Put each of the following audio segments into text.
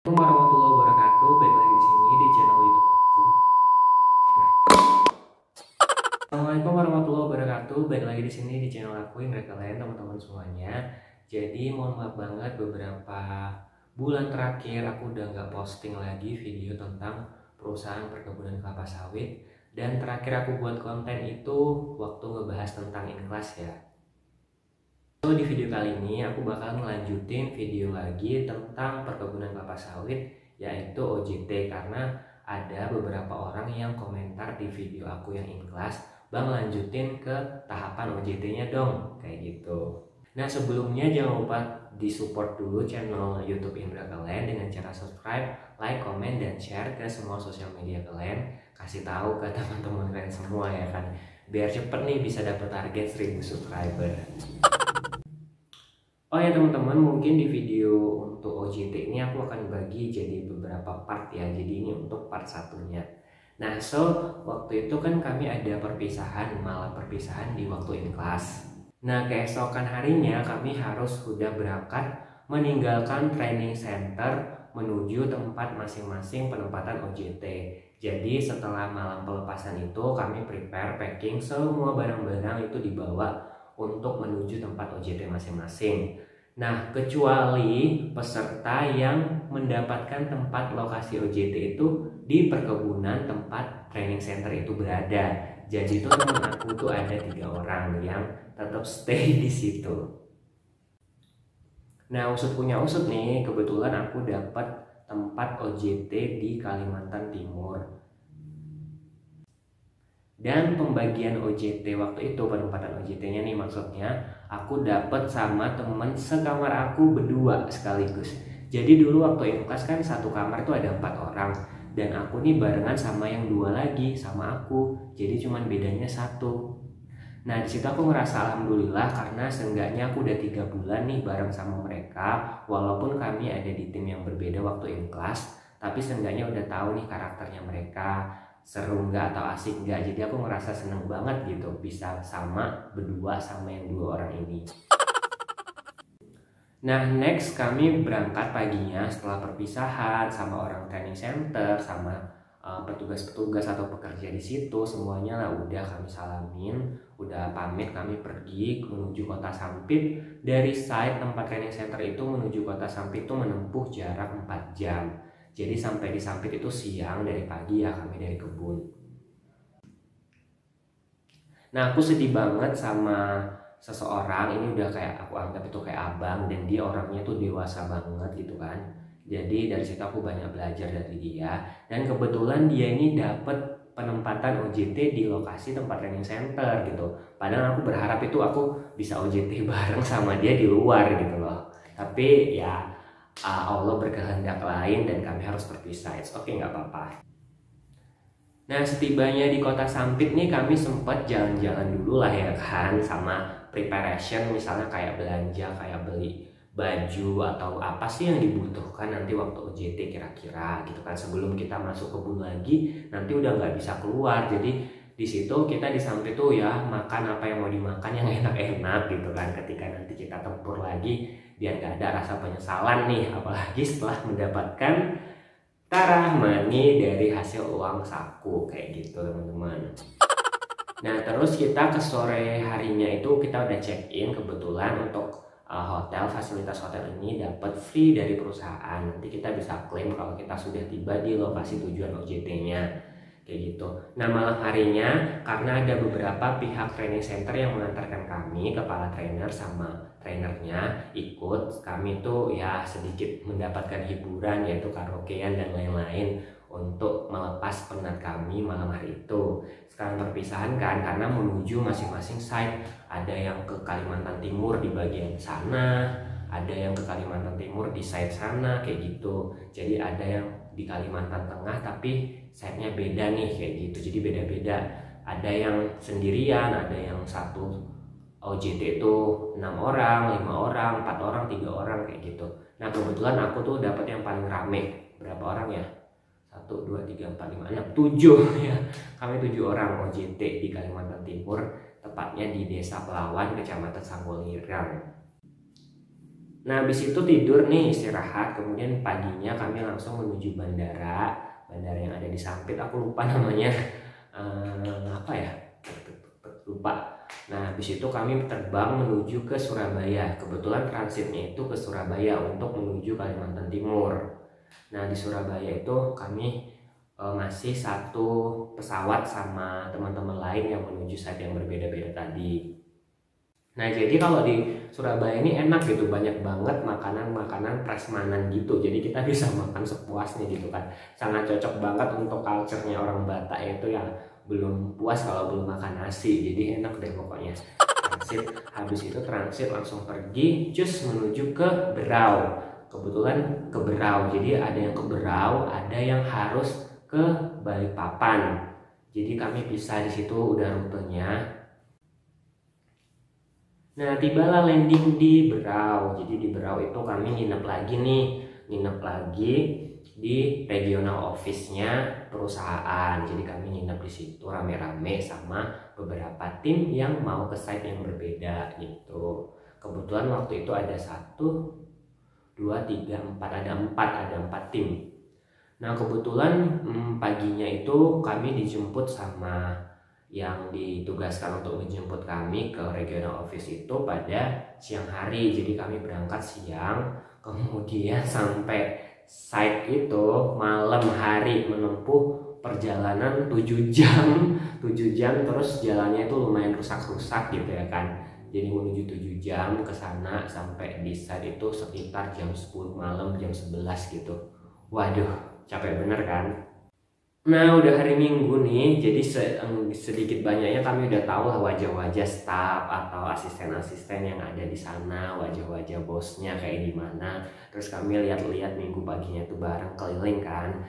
Assalamualaikum warahmatullahi wabarakatuh. Baik lagi di sini di channel YouTube aku. Assalamualaikum warahmatullahi wabarakatuh. Baik lagi di sini di channel aku yang kalian teman-teman semuanya. Jadi mohon maaf banget beberapa bulan terakhir aku udah nggak posting lagi video tentang perusahaan perkebunan kelapa sawit. Dan terakhir aku buat konten itu waktu ngebahas tentang ikhlas ya. So, di video kali ini aku bakal ngelanjutin video lagi tentang perkebunan kelapa sawit, yaitu OJT, karena ada beberapa orang yang komentar di video aku yang ikhlas, bang lanjutin ke tahapan OJT-nya dong, kayak gitu. Nah, sebelumnya jangan lupa disupport dulu channel YouTube Indra kalian dengan cara subscribe, like, komen, dan share ke semua sosial media kalian. Kasih tahu ke teman-teman kalian semua ya kan, biar cepet nih bisa dapat target 1000 subscriber. Oh ya teman-teman, mungkin di video untuk OJT ini aku akan bagi jadi beberapa part ya. Jadi ini untuk part satunya. Nah, waktu itu kan kami ada malam perpisahan di waktu in class. Nah, keesokan harinya kami harus sudah berangkat meninggalkan training center menuju tempat masing-masing penempatan OJT. Jadi setelah malam pelepasan itu kami prepare packing semua barang-barang itu dibawa untuk menuju tempat OJT masing-masing. Nah, kecuali peserta yang mendapatkan tempat lokasi OJT itu di perkebunan tempat training center itu berada. Jadi itu teman aku tuh ada 3 orang yang tetap stay di situ. Nah, usut punya usut nih, kebetulan aku dapat tempat OJT di Kalimantan Timur. Dan pembagian OJT waktu itu, penempatan OJT-nya nih maksudnya, aku dapat sama temen sekamar aku berdua sekaligus. Jadi dulu waktu in class kan satu kamar tuh ada 4 orang, dan aku nih barengan sama yang 2 lagi sama aku, jadi cuman bedanya 1. Nah, disitu aku ngerasa alhamdulillah karena seenggaknya aku udah 3 bulan nih bareng sama mereka, walaupun kami ada di tim yang berbeda waktu in class, tapi seenggaknya udah tahu nih karakternya mereka, seru nggak atau asik nggak. Jadi aku ngerasa seneng banget gitu bisa berdua sama yang 2 orang ini. Nah, next kami berangkat paginya setelah perpisahan sama orang training center, sama petugas-petugas atau pekerja di situ, semuanya lah udah kami salamin, udah pamit, kami pergi menuju Kota Sampit. Dari site tempat training center itu menuju Kota Sampit itu menempuh jarak 4 jam. Jadi sampai di Sampit itu siang, dari pagi ya kami dari kebun. Nah, aku sedih banget sama seseorang, ini udah kayak aku anggap itu kayak abang, dan dia orangnya tuh dewasa banget gitu kan. Jadi dari situ aku banyak belajar dari dia, dan kebetulan dia ini dapat penempatan OJT di lokasi tempat training center gitu. Padahal aku berharap itu aku bisa OJT bareng sama dia di luar gitu loh. Tapi ya Allah berkehendak lain dan kami harus berpisah. Oke, nggak apa-apa. Nah, setibanya di Kota Sampit nih kami sempat jalan-jalan dulu lah ya kan, sama preparation misalnya kayak belanja, kayak beli baju atau apa sih yang dibutuhkan nanti waktu OJT kira-kira gitu kan, sebelum kita masuk kebun lagi nanti udah nggak bisa keluar. Jadi di situ kita di Sampit tuh ya makan apa yang mau dimakan yang enak-enak gitu kan, ketika nanti kita tempur lagi biar gak ada rasa penyesalan nih, apalagi setelah mendapatkan tarah money dari hasil uang saku kayak gitu teman-teman. Nah, terus kita ke sore harinya itu kita udah check in, kebetulan untuk hotel, fasilitas hotel ini dapat free dari perusahaan. Nanti kita bisa klaim kalau kita sudah tiba di lokasi tujuan OJT-nya kayak gitu. Nah, malam harinya karena ada beberapa pihak training center yang mengantarkan kami, kepala trainer sama trainernya ikut, kami tuh ya sedikit mendapatkan hiburan yaitu karaokean dan lain-lain untuk melepas penat kami malam hari itu. Sekarang perpisahan kan karena menuju masing-masing site, ada yang ke Kalimantan Timur di bagian sana, ada yang ke Kalimantan Timur di site sana kayak gitu. Jadi ada yang di Kalimantan Tengah tapi site-nya beda nih kayak gitu. Jadi beda-beda. Ada yang sendirian, ada yang satu OJT itu 6 orang, 5 orang, 4 orang, 3 orang kayak gitu. Nah, kebetulan aku tuh dapat yang paling rame. Berapa orang ya? 1, 2, 3, 4, 5, 6, 7 ya. Kami 7 orang OJT di Kalimantan Timur, tepatnya di Desa Pelawan, Kecamatan Sanggolirang. Nah, habis itu tidur nih, istirahat. Kemudian paginya kami langsung menuju bandara yang ada di Sampit. Aku lupa namanya, apa ya? Lupa. Nah, habis itu kami terbang menuju ke Surabaya. Kebetulan transitnya itu ke Surabaya untuk menuju Kalimantan Timur. Nah, di Surabaya itu kami masih satu pesawat sama teman-teman lain yang menuju site yang berbeda-beda tadi. Nah, jadi kalau di Surabaya ini enak gitu, banyak banget makanan-makanan prasmanan gitu. Jadi kita bisa makan sepuasnya gitu kan. Sangat cocok banget untuk culture-nya orang Batak itu yang belum puas kalau belum makan nasi. Jadi enak deh pokoknya. Transit, habis itu transit langsung pergi, cus menuju ke Berau. Kebetulan ke Berau. Jadi ada yang ke Berau, ada yang harus ke Balikpapan. Jadi kami bisa di situ udah rutenya. Nah, tibalah landing di Berau. Jadi di Berau itu kami nginep lagi di regional office-nya perusahaan. Jadi kami nginep di situ rame-rame sama beberapa tim yang mau ke site yang berbeda gitu. Kebetulan waktu itu ada 1, 2, 3, 4, ada 4 tim. Nah, kebetulan paginya itu kami dijemput sama yang ditugaskan untuk menjemput kami ke regional office itu pada siang hari. Jadi kami berangkat siang, kemudian sampai site itu malam hari, menempuh perjalanan 7 jam 7 jam, terus jalannya itu lumayan rusak-rusak gitu ya kan. Jadi menuju 7 jam ke sana, sampai di site itu sekitar jam 10 malam, jam 11 gitu. Waduh, capek bener kan. Nah, udah hari Minggu nih, jadi sedikit banyaknya kami udah tahu lah wajah-wajah staff atau asisten-asisten yang ada di sana, wajah-wajah bosnya kayak gimana. Terus kami lihat-lihat minggu paginya tuh bareng keliling kan.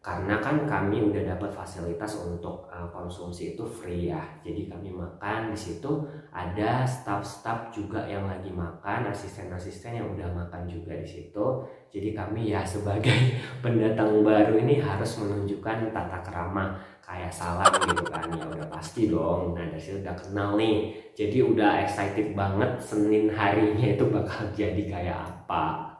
Karena kan kami udah dapat fasilitas untuk konsumsi itu free ya. Jadi kami makan di situ, ada staff-staff juga yang lagi makan, asisten-asisten yang udah makan juga di situ. Jadi kami ya sebagai pendatang baru ini harus menunjukkan tata krama kayak salam gitu kan. Ya udah pasti dong. Nah, dari situ udah kenal nih. Jadi udah excited banget Senin harinya itu bakal jadi kayak apa.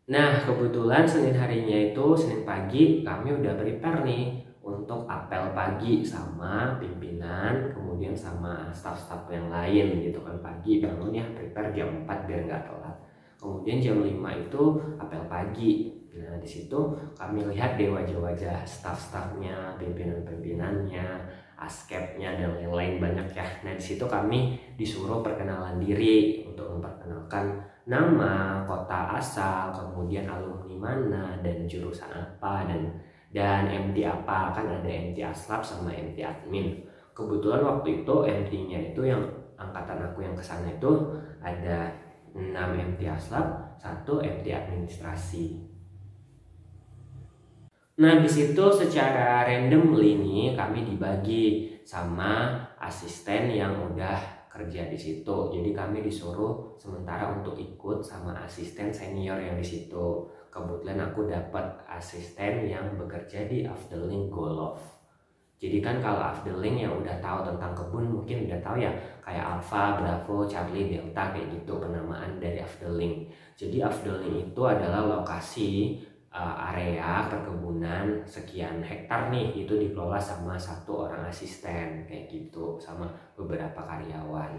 Nah, kebetulan Senin harinya itu, Senin pagi, kami udah prepare nih untuk apel pagi sama pimpinan, kemudian sama staff-staff yang lain gitu kan. Pagi bangun ya, prepare jam 4 biar nggak telat. Kemudian jam 5 itu apel pagi. Nah, di situ kami lihat deh wajah-wajah staff-staffnya, pimpinan-pimpinannya, askepnya, dan lain-lain banyak ya. Nah, di situ kami disuruh perkenalan diri untuk memperkenalkan nama, kota asal, kemudian alumni mana, dan jurusan apa, dan MT apa. Kan ada MT Aslab sama MT Admin. Kebetulan waktu itu MT-nya itu yang angkatan aku yang kesana itu ada 6 MT Aslab, 1 MT Administrasi. Nah, di situ secara randomly nih kami dibagi sama asisten yang udah kerja di situ. Jadi kami disuruh sementara untuk ikut sama asisten senior yang di situ. Kebetulan aku dapat asisten yang bekerja di Afdeling Golov. Jadi kan kalau Afdeling yang udah tahu tentang kebun mungkin udah tahu ya, kayak Alpha, Bravo, Charlie, Delta kayak gitu penamaan dari Afdeling. Jadi Afdeling itu adalah lokasi area perkebunan sekian hektar nih, itu dikelola sama 1 orang asisten kayak gitu sama beberapa karyawan.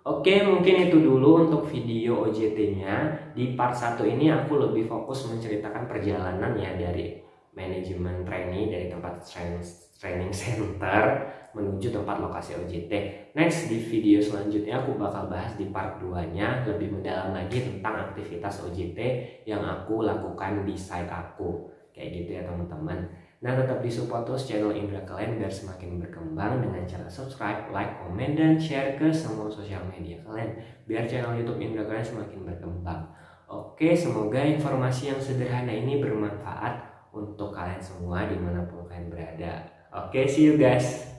Oke, mungkin itu dulu untuk video OJT-nya. Di part 1 ini aku lebih fokus menceritakan perjalanan ya dari manajemen trainee, dari tempat training center menuju tempat lokasi OJT. Next, di video selanjutnya aku bakal bahas di part 2-nya lebih mendalam lagi tentang aktivitas OJT yang aku lakukan di site aku. Kayak gitu ya teman-teman. Nah, tetap disupport terus channel Indra kalian biar semakin berkembang dengan cara subscribe, like, komen, dan share ke semua sosial media kalian biar channel YouTube Indra kalian semakin berkembang. Oke, semoga informasi yang sederhana ini bermanfaat untuk kalian semua dimanapun kalian berada. Oke, see you guys.